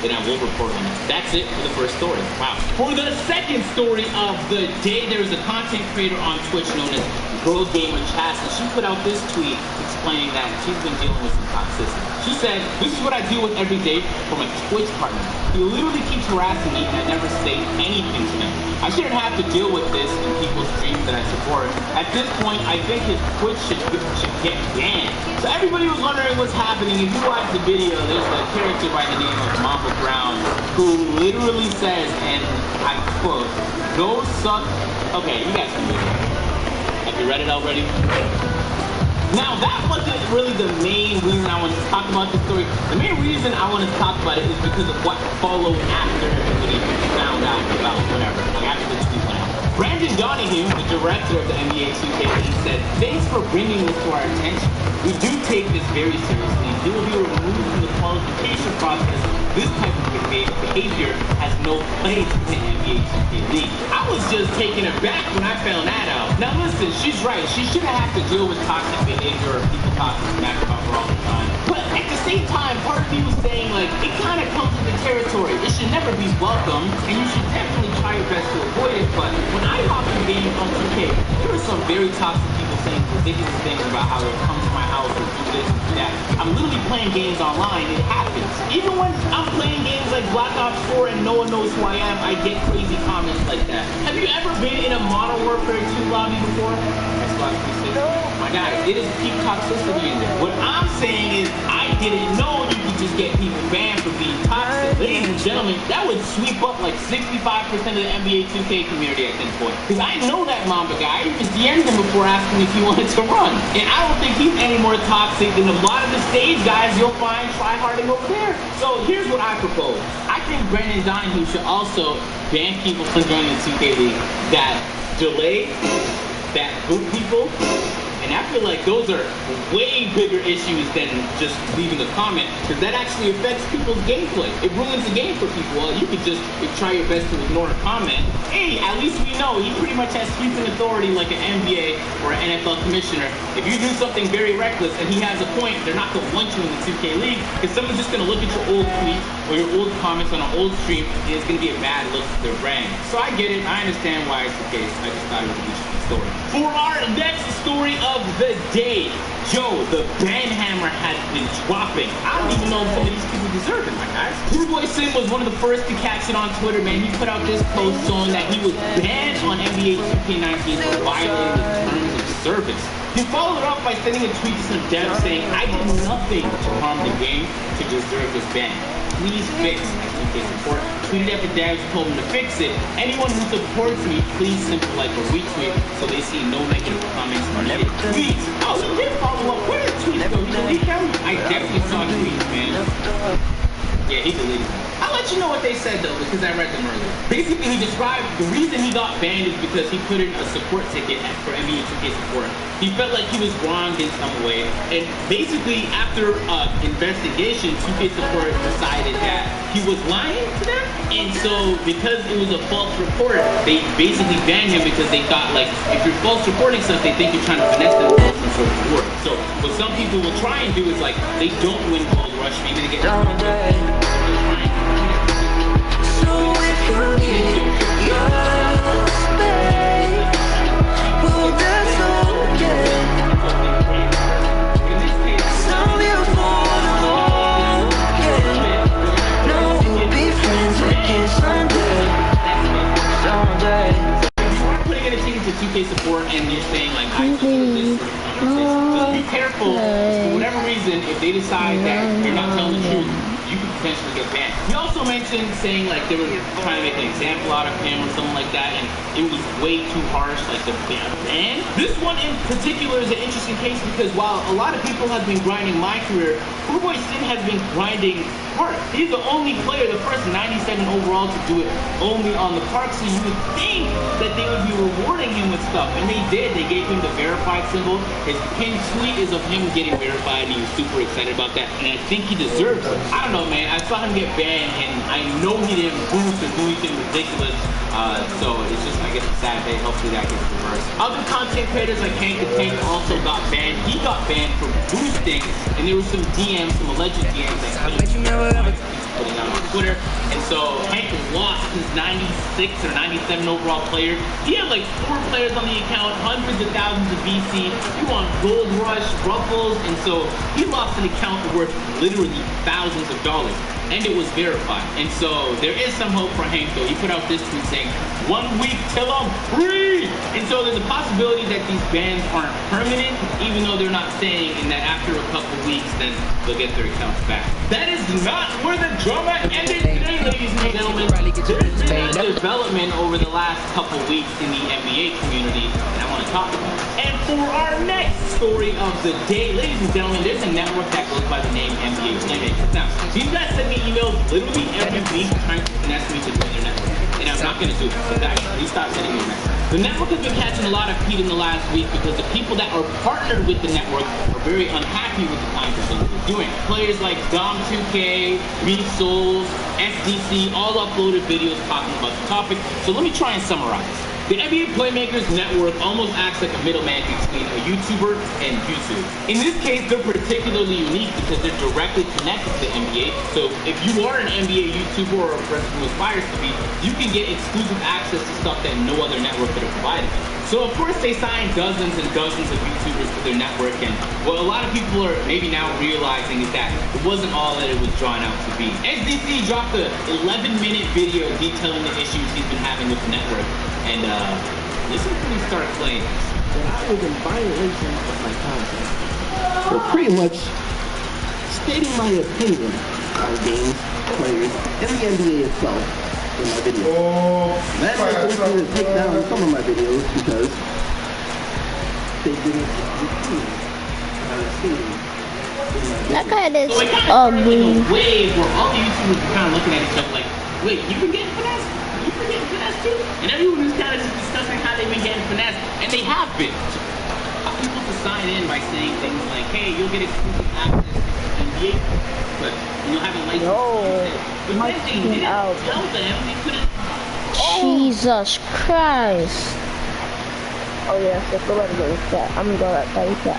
then I will report on it. That's it for the first story. Wow. For the second story of the day, there is a content creator on Twitch known as Girl Gamer Chats, and she put out this tweet explaining that she's been dealing with some toxicity. She said, "This is what I deal with every day from a Twitch partner. He literally keeps harassing me and I never say anything to him. I shouldn't have to deal with this in people's streams that I support. At this point, I think his Twitch should get banned." So everybody was wondering what's happening. If you watch the video, there's a character by the name of Mamba Brown who literally says, and I quote, "Go suck." Okay, you guys can read it. Have you read it already? Now, that wasn't really the main reason I wanted to talk about this story. The main reason I wanted to talk about it is because of what followed after everybody found out about whatever, like after the tweet went out. Brandon Donahue, the director of the NBA 2K League, said, "Thanks for bringing this to our attention. We do take this very seriously. He will be removed from the qualification process. This type of behavior has no place in the NBA 2K League." I was just taken aback when I found that out. Now listen, she's right. She shouldn't have to deal with toxic behavior or people talking smack about her all the time. But at the same time, part of me was saying, like, it kind of comes with the territory. It should never be welcome, and you should definitely try your best to avoid it. But when I hop in games on 2K, there were some very toxic people saying ridiculous things about how they'll come to my house or do this and do that. I'm literally playing games online. It happens. Even when I'm playing games like Black Ops 4 and no one knows who I am, I get crazy comments like that. Have you ever been in a Modern Warfare 2 lobby before? Xbox 360? No. My guy, it is peak toxicity in there. What I'm saying is, I didn't know you could just get people banned for being toxic. Ladies and gentlemen, that would sweep up like 65% of the NBA 2K community at this point. Because I know that Mamba guy. I even DM'd him before asking if he wanted to run. And I don't think he's any more toxic than a lot of the stage guys you'll find tryharding over there. So here's what I propose. I think Brandon Donahue should also ban people from joining the 2K League that delay, that boot people. And I feel like those are way bigger issues than just leaving a comment, because that actually affects people's gameplay. It ruins the game for people. Well, you could just try your best to ignore a comment. Hey, at least we know he pretty much has sweeping authority like an NBA or an NFL commissioner. If you do something very reckless and he has a point, they're not going to want you in the 2K League, because someone's just going to look at your old tweets or your old comments on an old stream, and it's going to be a bad look to their brand. So I get it. I understand why it's the case. I just thought it was a good story. For our next story of the day, Joe, the ban hammer has been dropping. I don't even know if some of these people deserve it, my guys. Your boy Sim was one of the first to catch it on Twitter, man. He put out this post showing that he was banned on NBA 2K19 for violating the terms of service. He followed it up by sending a tweet to some devs saying, "I did nothing to harm the game to deserve this ban. Please fix." As 2K support tweeted at the devs, told him to fix it. "Anyone who supports me, please simply like or retweet so they see no negative comments are needed." Tweets. Oh, he did follow up. Where did tweets go? He deleted them? I definitely saw tweets, man. Yeah, he deleted them. I'll let you know what they said though, because I read them earlier. Basically, he described the reason he got banned is because he put in a support ticket for NBA 2K support. He felt like he was wronged in some way, and basically after investigation, 2K support decided that he was lying to them, and so because it was a false report, they basically banned him because they thought, like, if you're false reporting stuff, they think you're trying to finesse them for some sort of reward. So what some people will try and do is, like, they don't win Gold Rush, maybe they get to 2K support and you're saying like I support this, just be careful. For whatever reason, if they decide that you're not telling the truth, you could potentially get banned. He also mentioned saying like they were trying to make an example out of him or something like that, and it was way too harsh, like the ban. This one in particular is an interesting case because while a lot of people have been grinding my career, Boy Sin has been grinding hard. He's the only player, the first 97 overall to do it only on the park, so you would think that they would be rewarding him with stuff, and they did. They gave him the verified symbol. His pinned tweet is of him getting verified, and he was super excited about that, and I think he deserves it. I don't know, man. I saw him get banned, and I know he didn't boost or do anything ridiculous, so it's just, I guess, a sad day. Hopefully that gets reversed. Other content creators like Hank the Tank also got banned. He got banned for boosting, and there was some DMs, some alleged DMs that putting out Twitter. And so Hank lost his 96 or 97 overall player. He had like 4 players on the account, hundreds of thousands of VC. He won Gold Rush, Ruffles, and so he lost an account worth literally thousands of dollars. And it was verified. And so there is some hope for Hank though. He put out this tweet saying, 1 week till I'm free! And so there's a possibility that these bans aren't permanent, even though they're not saying in that after a couple weeks, then they'll get their accounts back. That is not where the drama ended today, ladies and gentlemen. There's been a development over the last couple weeks in the NBA community, and I want to talk about it. And for our next story of the day, ladies and gentlemen, there's a network that goes by the name NBA Playmakers. Now, these guys send me emails literally every week trying to finesse me to join their network. And I'm not going to do it. So guys, please stop sending me messages. The network has been catching a lot of heat in the last week because the people that are partnered with the network are very unhappy with the kinds of things they're doing. Players like Dom2K, Souls, SDC all uploaded videos talking about the topic. So let me try and summarize. The NBA Playmakers Network almost acts like a middleman between a YouTuber and YouTube. In this case, they're particularly unique because they're directly connected to the NBA. So if you are an NBA YouTuber or a person who aspires to be, you can get exclusive access to stuff that no other network could have provided. So of course they signed dozens and dozens of YouTubers to their network, and what a lot of people are maybe now realizing is that it wasn't all that it was drawn out to be. SDC dropped an 11-minute video detailing the issues he's been having with the network, and listen to me start playing. That I was in violation of my contract. So pretty much stating my opinion on games, players, and the NBA itself in my video. That is going to take down some of my videos because they didn't that kind is so ugly. In a wave where all the YouTubers were kind of looking at each other like, wait, you've been getting finessed? You've been getting finessed too? And everyone was kind of just discussing how they've been getting finessed, and they have been. People to sign in by saying things like, hey, you'll get exclusive access to NBA, but you'll have a license. But then they didn't tell them they couldn't. Jesus Christ. Oh yeah, so go ahead and go with that. I'm gonna go right with that.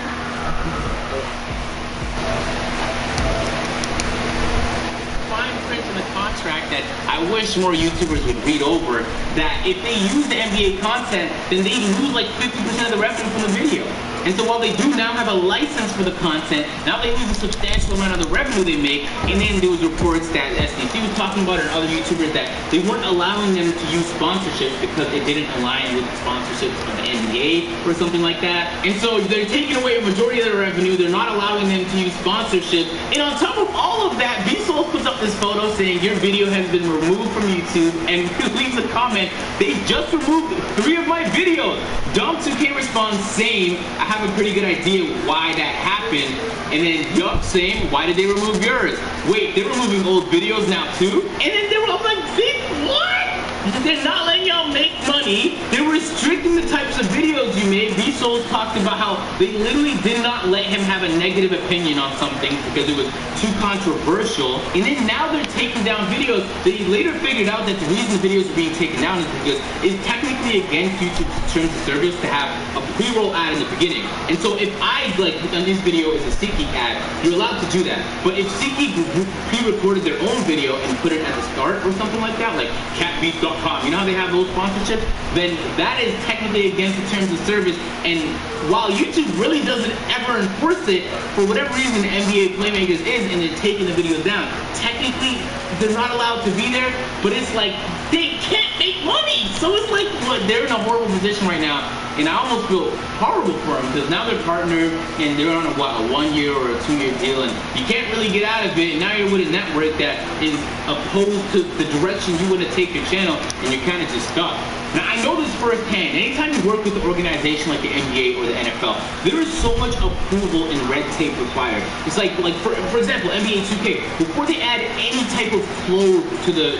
Fine print in the contract that I wish more YouTubers would read over, that if they use the NBA content, then they lose like 50% of the revenue from the video. And so while they do now have a license for the content, now they lose a substantial amount of the revenue they make. And then there was reports that SDC was talking about, and other YouTubers, that they weren't allowing them to use sponsorships because it didn't align with the sponsorships of the NBA or something like that. And so they're taking away a majority of their revenue. They're not allowing them to use sponsorship. And on top of all of that, Vsauce puts up this photo saying your video has been removed from YouTube, and leaves a comment, they just removed 3 of my videos. Dom2K responds, same. I have a pretty good idea why that happened. And then, yup, same. Why did they remove yours? Wait, they're removing old videos now too? And then they were like, what? They're not letting y'all make money. They're restricting the types of videos you made. Vsauce talked about how they literally did not let him have a negative opinion on something because it was too controversial. And then now they're taking down videos. They later figured out that the reason the videos are being taken down is because it's technically against YouTube's terms of service to have a pre-roll ad in the beginning. And so if I, like, on this video is a SeatGeek ad, you're allowed to do that. But if SeatGeek pre-recorded their own video and put it at the start or something like that, like catbeat.com, you know how they have those sponsorships? Then that is technically against the terms of service. And while YouTube really doesn't ever enforce it, for whatever reason NBA Playmakers is, and they're taking the videos down, technically they're not allowed to be there, but it's like they can't make money. So it's like, what, they're in a horrible position right now. And I almost feel horrible for them because now they're partnered and they're on a 1-year or a 2-year deal, and you can't really get out of it. And now you're with a network that is opposed to the direction you want to take your channel, and you're kind of just stuck. Now, I know this firsthand. Anytime you work with an organization like the NBA or the NFL, there is so much approval and red tape required. It's like for example, NBA 2K, before they add any type of flow to the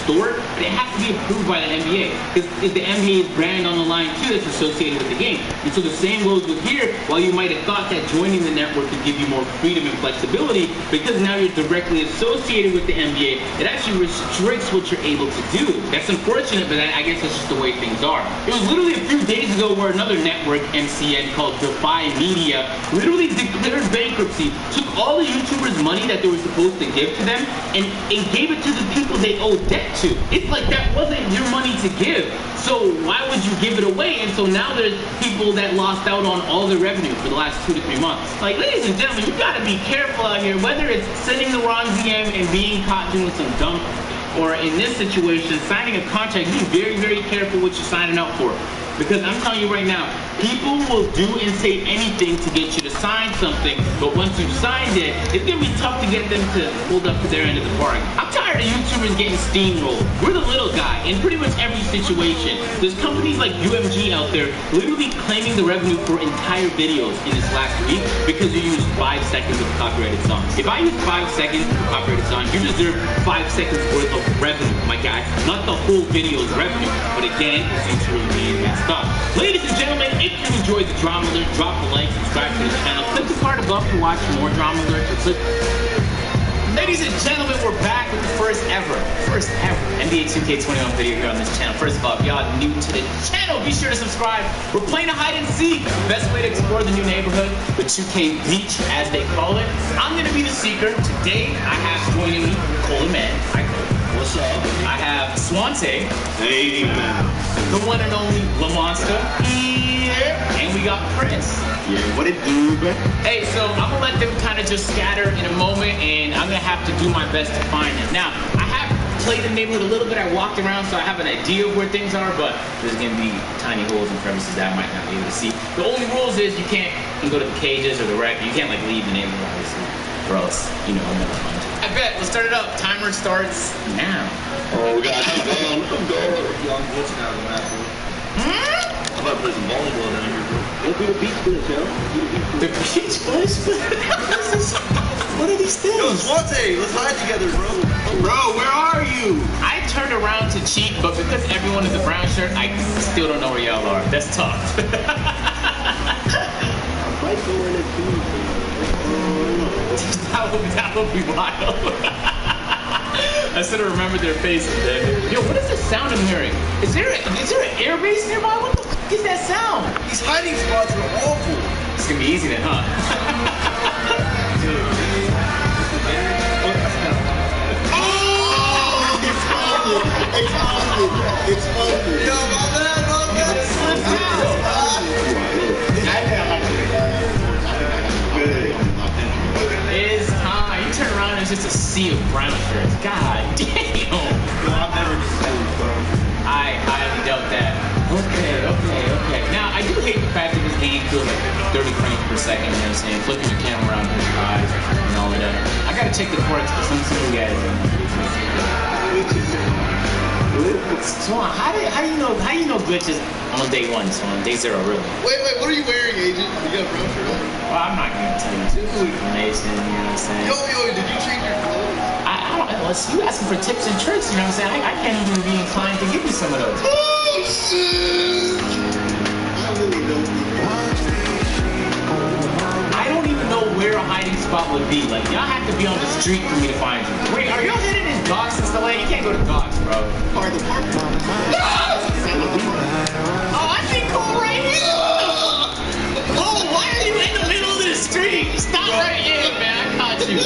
store, it has to be approved by the NBA. Because if the NBA's brand on the line too that's associated associated with the game. And so the same goes with here. While you might have thought that joining the network would give you more freedom and flexibility, because now you're directly associated with the NBA, it actually restricts what you're able to do. That's unfortunate, but I guess it's just the way things are. It was literally a few days ago where another network, MCN, called Defy Media, literally declared bankruptcy, took all the YouTubers' money that they were supposed to give to them, and gave it to the people they owe debt to. It's like that wasn't your money to give. So why would you give it away? And so now there's people that lost out on all their revenue for the last 2 to 3 months. Like, ladies and gentlemen, you gotta be careful out here, whether it's sending the wrong DM and being caught doing some dumb, or in this situation, signing a contract. Be very, very careful what you're signing up for. Because I'm telling you right now, people will do and say anything to get you to sign something, but once you've signed it, it's gonna be tough to get them to hold up to their end of the bargain. I'm tired of YouTubers getting steamrolled. We're the little guy in pretty much every situation. There's companies like UMG out there literally claiming the revenue for entire videos in this last week because you used 5 seconds of a copyrighted song. If I use 5 seconds of a copyrighted song, you deserve 5 seconds worth of revenue, my guy, not the whole video's revenue. But again, it's really being messed up. Ladies and gentlemen, if you enjoyed the Drama Alert, drop a like, subscribe to the channel, click the card above to watch more Drama Alerts. Ladies and gentlemen, we're back with the first ever NBA 2K21 video here on this channel. First of all, if y'all new to the channel, be sure to subscribe. We're playing a hide and seek. Best way to explore the new neighborhood, the 2K Beach, as they call it. I'm gonna be the seeker. Today, I have joining me Coleman. Hi, Cole. What's up? I have Swante. Hey, man. The one and only La Monster. Here. And we got Chris. Yeah, what it do, man? Hey, so I'm gonna let them kind of just scatter in a moment, and I'm gonna have to do my best to find them. Now, I have played the neighborhood a little bit. I walked around, so I have an idea of where things are, but there's gonna be tiny holes and crevices that I might not be able to see. The only rules is you can't go to the cages or the wreck. You can't like leave the neighborhood, obviously, or else, you know, I'll never find you. I bet. Let's start it up. Timer starts now. Oh, we got you going. I'm going. Young glitching out of the map, bro. I'm about to play some volleyball down here, bro. Let's do the beach glitch, yo. The beach glitch? What are these things? Yo, Swante, let's hide together, bro. Bro, where are you? I turned around to cheat, but because everyone is a brown shirt, I still don't know where y'all are. That's tough. I might go in this beach. That would be wild. I should have remembered their faces, man. Yo, what is the sound I'm hearing? Is there an air base nearby? What the f is that sound? These hiding spots are awful. It's gonna be easy then, huh? It's funded. Yo, my bad. It's time. You turn around and it's just a sea of brown shirts. God damn. Yo, I've never seen this, bro. I highly doubt that. Okay. Now, I do hate the fact that this game feels like 30 frames per second, you know what I'm saying? Flipping your camera around with your eyes and all of that. I gotta check the quirks for some silly guys. So how do you know glitches on day 1, so on day 0 really? Wait, what are you wearing, Agent? You got a brown shirt on? Well, I'm not gonna tell you too information, you know what I'm saying? Yo, did you change your clothes? I don't know, you asking for tips and tricks, you know what I'm saying? I can't even be inclined to give you some of those. Oh, shit! I really don't. I don't even know where a hiding spot would be. Like, y'all have to be on the street for me to find you. Wait, are y'all hidden in docks and stuff like that? You can't go to docks, bro. Part of the park. No! Oh, I see Cole right here! Cole, why are you in the middle of the street? Stop right here, man. I caught you.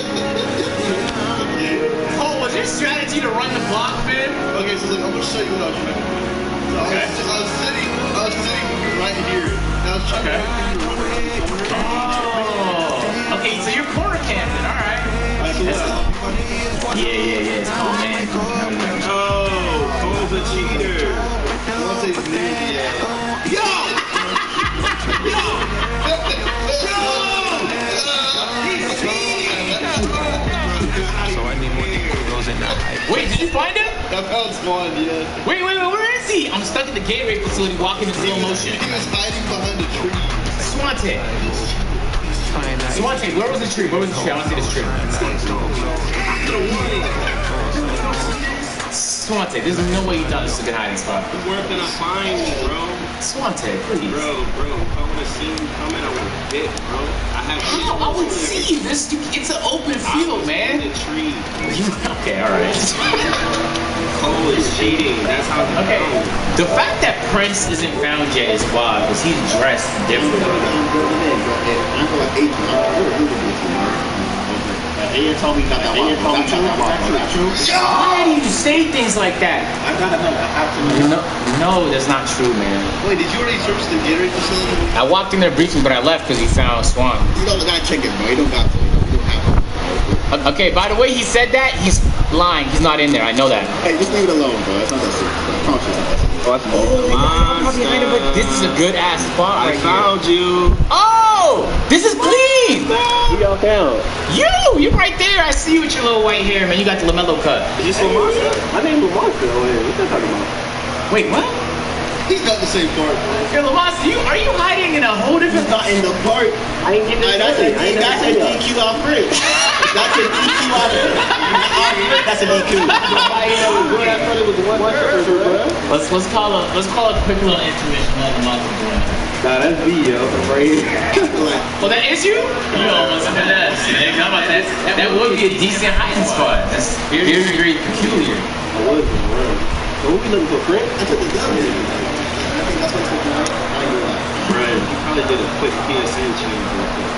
Cole, was your strategy to run the block, man? Okay, so look, I'm gonna show you what I was trying to do. So Okay. I was sitting right here. And I was trying to run around the corner. Oh. Okay, so you're corner camping, alright. Yeah. It's Cole, man. Oh, Cole's a cheater. I want to say his name. Yo! Wait, did you find him? I found Swan, yeah. Wait, where is he? I'm stuck at the Gatorade facility walking in slow motion. He was hiding behind a tree. Swante, where was the tree? I want to see this tree. Swante, there's no way you thought this was a good hiding spot. You weren't gonna find me, bro. Swante, please. Bro, if I would have seen you coming, I would have hit, bro. How? I would see you. It's an open field, man. The tree. Okay, alright. Cole is cheating. That's how he Okay. knows. The fact that Prince isn't found yet is wild because he's dressed different. Aiden told me you got that one. That's true. Why do you say things like that? I gotta know. I have to know. No, that's not true, man. Wait, did you already search the Gatorade facility? I walked in there briefly, but I left because he found Swan. You don't gotta check it, bro. You don't got to. You don't have to. Okay, by the way he said that, he's lying. He's not in there. I know that. Hey, just leave it alone, bro. It's not that serious. I promise you it's not that serious. But this is a good ass spot I right found you. here. Oh, this is clean. Who y'all found? You're right there. I see you with your little white hair, man. You got the LaMelo cut. Is this Lamar? My name is Monster. Oh, yeah. What you talking about? Wait, what? He's not the same part, bro. Yo, Lamar, are you hiding in a whole different? Not in the part. I ain't get this. That's a DQ off Rick. That's a DQ off Rick. That's a DQ. Let's call a quick little intermission. Lamar is doing it. Nah, that's me, yo. I'm right here. Well, that is you? You almost said that. How about that? That would be a decent hiding spot. That's very, very peculiar. I was around. So who we looking for, Frank? I took the gun. I think that's what took me out. Right. You probably did a quick PSN change real quick.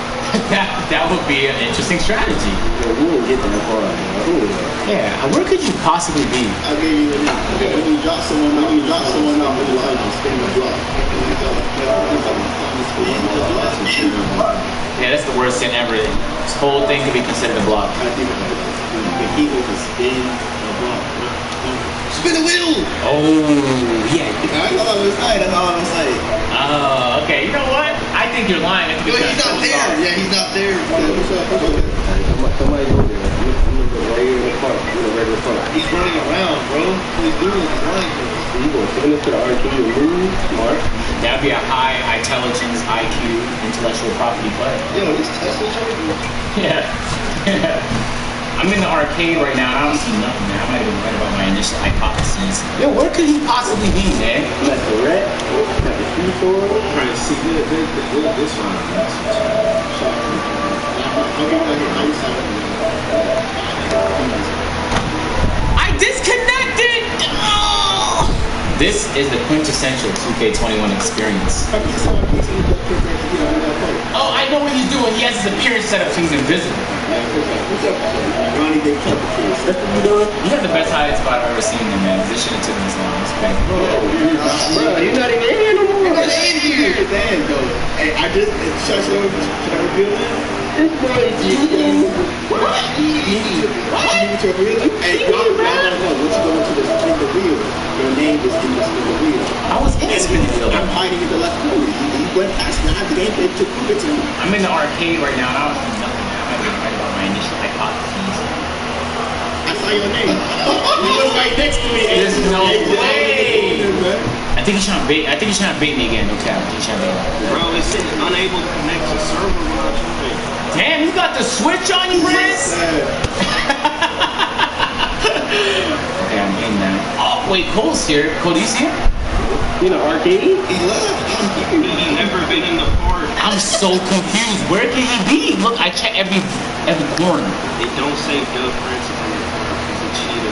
That would be an interesting strategy. Yo, we won't get that far, man. Yeah, where could you possibly be? I gave you a name. When you drop someone off, with the line, spin the block. Yeah, that's the worst thing ever. This whole thing could be considered a block. I think about it. The people can spin the block. Spin the wheel! Oh, yeah. That's all I'm saying. That's all I'm saying. Oh, okay. You know what? I think you're lying. I think Yo, you're he's not there. Yeah, he's not there. Somebody over there. I'm right here in the park. In the regular park. He's running around, bro. What he's doing is running. You gonna send us to the arcade and move? Smart. That'd be a high intelligence, IQ, intellectual property play. Yo, this Tesla charger. Yeah. I'm in the arcade right now and I don't see nothing, man. I might have been right about my initial hypothesis. Yo, where could he possibly be, man? Like the rat. Got the shoe store. Trying to see this one. I disconnected! Oh! This is the quintessential 2K21 experience. Oh, I know what he's doing. He has his appearance set up so he's invisible. You have the best hiding spot I've ever seen in, man. This shouldn't have taken this long. It's great. Bro, you're not even in here no more. You're not in here. Damn, though. Hey, I just, should I reveal it? This boy is What? Hey, y'all gotta know, once you go into the spinner wheel, your name is in the spinner wheel. I was in the spinning wheel. I'm hiding in the left corner. He went past me. I have the gameplay to prove it to me. I'm in the arcade right now and I don't see nothing, man. I might be right about my initial hypothesis. I saw your name. You was right next to me. There's no way. Man. I think he's trying to bait me again. No cap. He's trying to bait me. Bro, it's sitting unable to connect to server launch. Damn, you got the switch on you, Prince? Okay, I'm in now. Oh, wait, Cole's here. Cole, do you see him? in the arcade. He left. He never been in the park. I'm so confused. Where can he be? Look, I check every corner. They don't say Doug Prince is a cheater.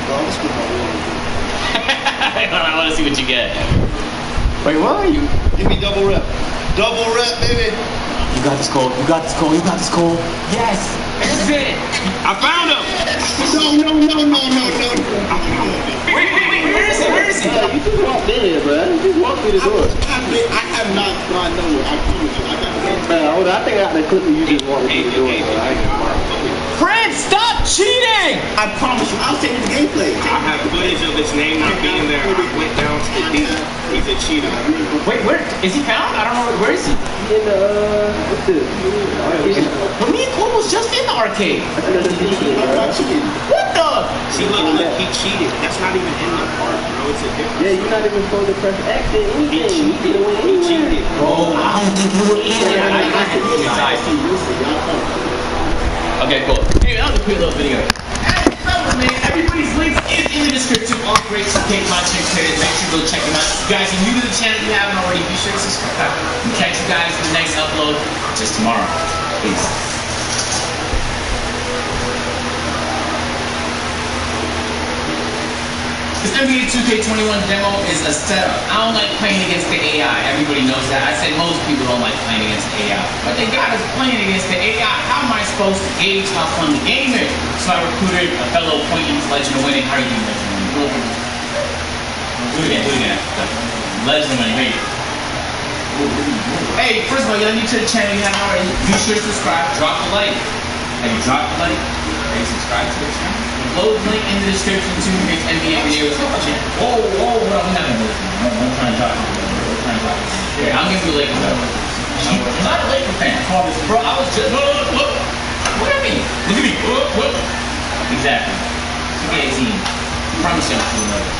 Bro, I'm just putting my wheel on. I want to see what you get. Wait, where are you? Give me double rep. Double rep, baby. You got this, Cole. You got this, Cole. You got this, Cole. Yes. This is it. I found him. No. Wait. Where is he? Where is he? You just walked in here, bro. You just walked through the door. I have not gone nowhere. I promise you. I got Man, I think I had to clip you just walked through the door. Prince, stop cheating! I promise you. I'll take the gameplay. I have footage of his name not being there. I went down to the deep. He's a cheater. Wait, where is he found? I don't know. Where is he? In the what's this? But me and Cole was just in the arcade. I'm not cheating. What the? See, look, he cheated. That's not even in the park, bro. It's a different. Yeah, you're not even supposed to press X in anything. He cheated. Bro, I don't think you were in there. Okay, cool. Hey, that was a quick little video. Hey, fellas, man, everybody's links is in the description. go check them out. If you guys are new to the channel, if you haven't already, be sure to subscribe. We'll catch you guys in the next upload just tomorrow. Peace. This NBA 2K21 demo is a setup. I don't like playing against the AI. Everybody knows that. I said most people don't like playing against the AI. But they got us playing against the AI. How am I supposed to gauge how fun the game is? So I recruited a fellow acquaintance, Legend of Winning. How are you doing, Legend of Winning? Do it again. Legend of Winning, maybe. Hey, first of all, y'all new to the channel, you haven't already, be sure to subscribe, drop a like. Have you dropped a like? Have you subscribed to the channel? Load link in the description to make NBA videos. Whoa, whoa, we're not gonna do this. I'm trying to drop it. Yeah, I'll give you a Laker fan. I'm not a Laker fan. Bro, I was just, look. What at me? Look at me. Look. Exactly. 2K18. Promise you I'll do another.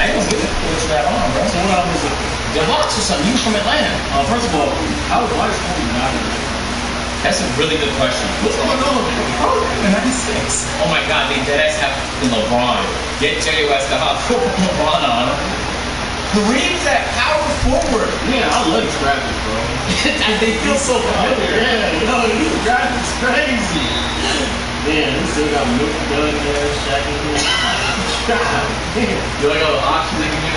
I don't give a what you got on, bro. So what I was the Hawks or something? You from Atlanta. First of all, I was watching Kobe. That's a really good question. What's going on? Oh, 96. Oh my God, they deadass have LeBron. Get Jerry West to hop LeBron on him. Kareem's at power forward. Yeah, I love these graphics, bro. They feel so familiar. Yeah, no, these graphics crazy. Man, we still got Milk Dud there, Shaq in here. God damn. You like, auction